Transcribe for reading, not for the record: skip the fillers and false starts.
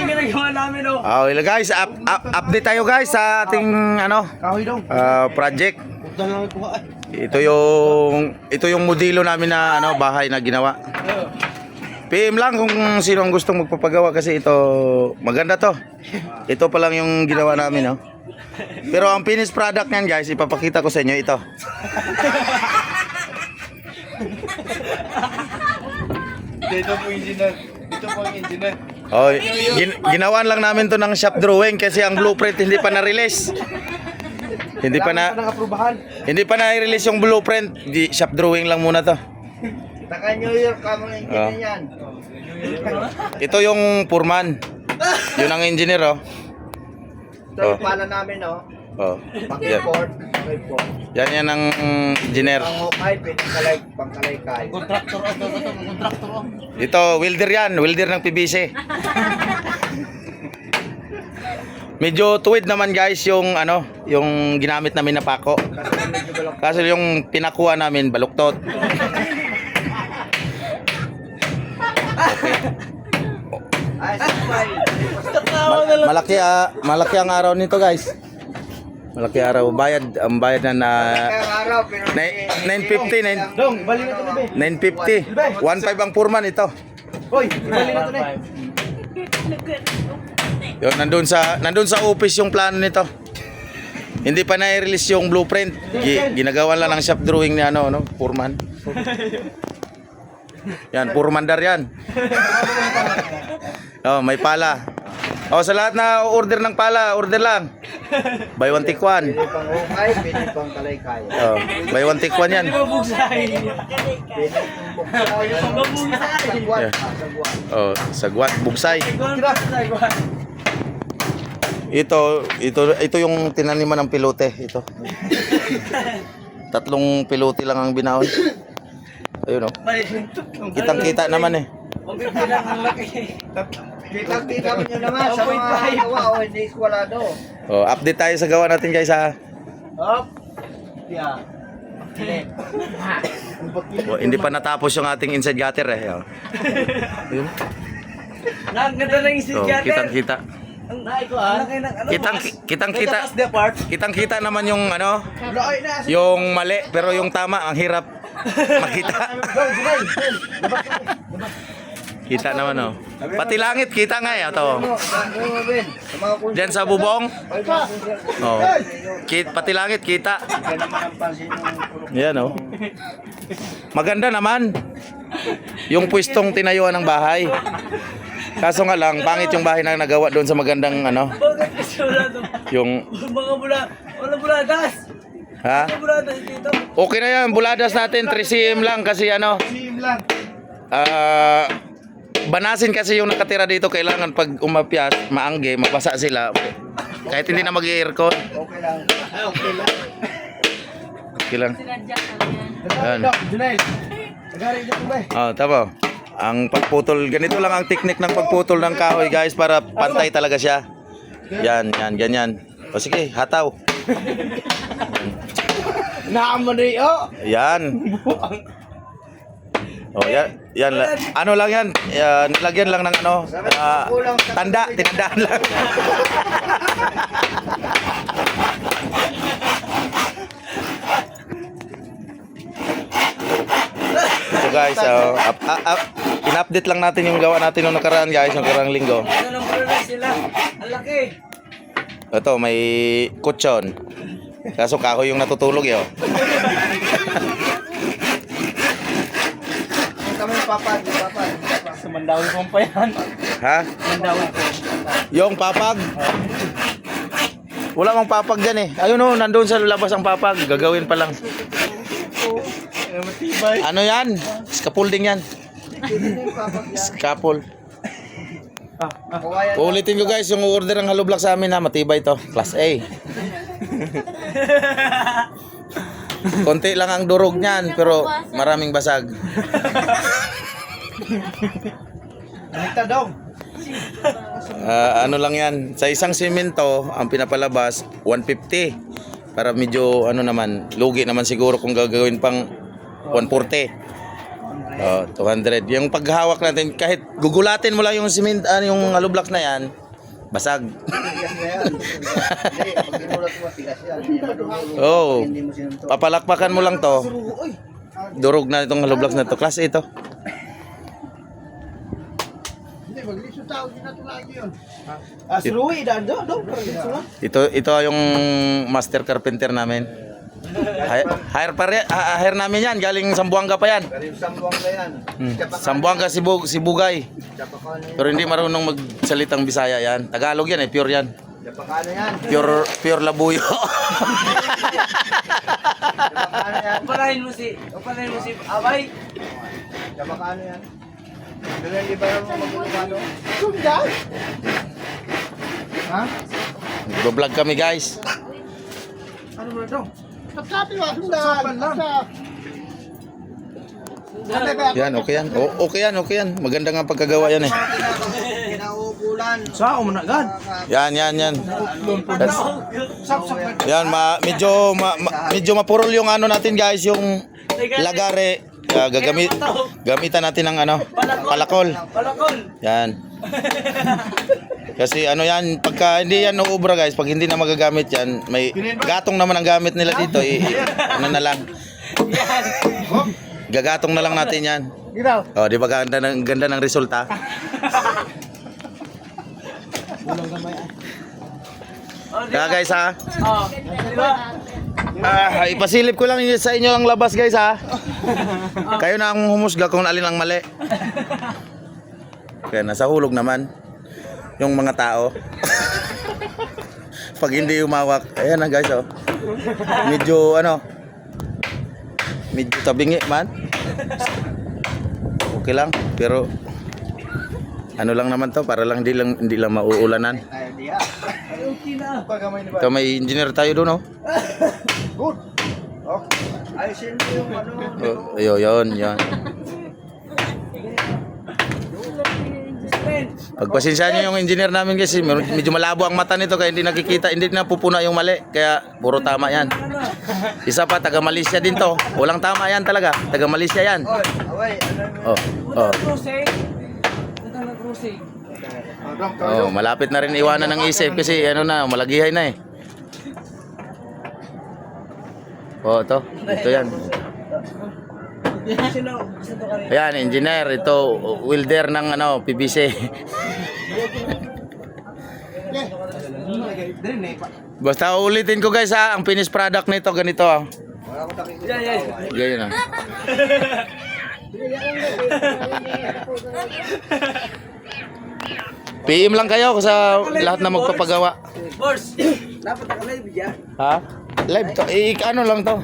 ginagawa namin, oh. Okay guys, update tayo guys sa ating project. Ito yung modelo namin na bahay na ginawa. PM lang kung sino ang gustong magpapagawa kasi ito maganda to. Ito pa lang yung ginawa namin, no. Pero ang finished product niyan guys, ipapakita ko sa inyo ito. Dito po engineer. Dito po ang engineer. Oh, ginawan lang namin to ng shop drawing kasi ang blueprint hindi pa na-release. Hindi pa na-release yung blueprint. Shop drawing lang muna to. Taka New York ka mga engineer yan. Ito yung foreman. Yun ang engineer, oh. Ito yung pala namin, oh. Oh. Yan. Yan ang engineer. Ang hukay, pangkalay-kay. Contractor. Ito, welder yan. Welder ng PVC. Medyo tuwid naman guys yung yung ginamit namin na pako. Kasi yung pinakuha namin baluktot. Okay. Malaki ang araw nito guys. Malaki araw. Ang bayad na 950. Dong, balik na ito, be. 950. 1.5 ang foreman ito. Hoy, balik na ito, be. Yun, nandun sa office yung plano nito. Hindi pa na-release yung blueprint. Ginagawa lang ng shop drawing ni foreman. Yan, purmandar yan. Oh, may pala. Oh, sa lahat na order ng pala, order lang. Buy one take one. Pili pang hukay, pili pang kalay-kay. Oh, buy one take one yan. Yeah. Oh, sagwat, bugsay. Ito yung tinaniman ng pilote, ito. 3 pilote lang ang binaon. Ayun, oh. Kitang-kita naman eh. Kitang-kita mo nyo naman sa mga gawa o hindi eskwalado. Oh, update tayo sa gawa natin guys ha. Hop. Yeah. Oh, hindi pa natapos yung ating inside gutter eh. Oh. Ayun. Ganda ng isip So, kitang-kita. Ang naay ko Kitang-kita naman yung yung mali pero yung tama ang hirap makita. Kita naman, oh. Pati langit kita nga eh, to. Diyan sa bubong. Oh. Pati langit kita. Yan, oh. Maganda naman. Yung pwestong tinayuan ng bahay. Kaso nga lang, pangit yung bahay na nagawa doon sa magandang yung wala buladas. ha? Okay na yan, buladas natin 3cm lang kasi banasin kasi yung nakatira dito, kailangan pag umapyas, maangge, mabasa sila. Kahit hindi na mag-aircon. Okay lang. Okay lang. Okay lang. Yan. Yan. Oh, tama. Ang pagputol, ganito lang ang teknik ng pagputol ng kahoy guys para pantay talaga siya. Yan, ganyan. O sige, hataw. Naamanoy, oh. Yan. Oh, yan. Ano lang yan? Nilagyan lang ng tanda, tinandaan lang. So guys, in-update lang natin yung gawa natin noong nakaraan guys, yung nakarang linggo. Ano lang sila? Ang laki. Ito, may kutsyon. Kaso kahoy yung natutulog eh, oh. Kami papag. Sumandawi kong pa yan. Ha? Sumandawi ko. Yung papag? Wala mang papag dyan eh. Ayun, oh, nandun sa labas ang papag. Gagawin pa lang. Matibay. Ano yan? Scaffolding yan. Scaffold. Ulitin ko guys, yung order ng hollow block sa amin ha, matibay to. Class A. Konti lang ang durog niyan, pero maraming basag. Ano lang yan, sa isang simento, ang pinapalabas, 150. Para medyo, naman, lugi naman siguro kung gagawin pang 140. Oh, 200. Yung paghawak natin, kahit gugulatin mo lang yung cement, yung hollow blocks na yan, basag. Tigas na yan. Hindi, pag ginulat mo, tigas yan. Hindi madurog. Oo. Hindi mo sinuntok. Papalakpakan mo lang to. Durog na itong hollow blocks na to. Class ito. Hindi, maglisod tao. Hindi na ito lagi yun. Asruwi, dando. Ito yung master carpenter namin. Hire namin yan. Galing Sambuanga pa yan. Galing Sambuang na yan. Sambuanga, Sibugay. Japakano yan. Pero hindi marunong magsalitang Bisaya yan. Tagalog yan eh, pure yan. Japakano yan. Pure labuyo. Japakano yan. Upalahin mo si Abay. Japakano yan. Ganun, di ba yung magkakano? Ha? Nagbablog kami guys. Ano mo na ito? Yan, okay yan. Okay yan. Maganda nga pagkagawa yan eh. Kinauulan. Sao mo na agad? Yan. Yan, medyo mapurol yung ano natin guys, yung lagare. Gamitan natin ng palakol. Yan. Kasi ano yan, pagka hindi yan uubra guys, pag hindi na magagamit yan, may gatong naman ang gamit nila dito, ano na lang. Gagatong na lang natin yan. Oh, di ba ganda ng resulta? Kaya guys ha. Ipasilip ko lang sa inyo ang labas guys ha. Kayo na ang humusga kung alin ang mali. Kaya nasa hulog naman yung mga tao. Pag hindi umawak, ayan na guys oh. Medyo tabingi man. Okay lang, pero ano lang naman to, para lang hindi lang mauulanan. Ay, di ha. Okay na. Ito may engineer tayo doon oh. Good. Okay. Ayusin mo yung Yun. Pagpasensya nyo yung engineer namin kasi medyo malabo ang mata nito kaya hindi nakikita, hindi na pupuna yung mali. Kaya puro tama yan. Isa pa, taga Malaysia din to. Walang tama yan talaga. Taga Malaysia yan. Oy, away. Ano Oh. Oh, malapit na rin iwanan ng isip kasi malagihay na eh. Oh, ito yan. Ayan, engineer, ito welder ng PVC. Basta ulitin ko guys ha, ang finished product nito ganito ah. Ganyan ah. PM lang kayo sa lahat na magpapagawa. Boss, dapat ako live dyan. Ha? Live to. Ano lang to.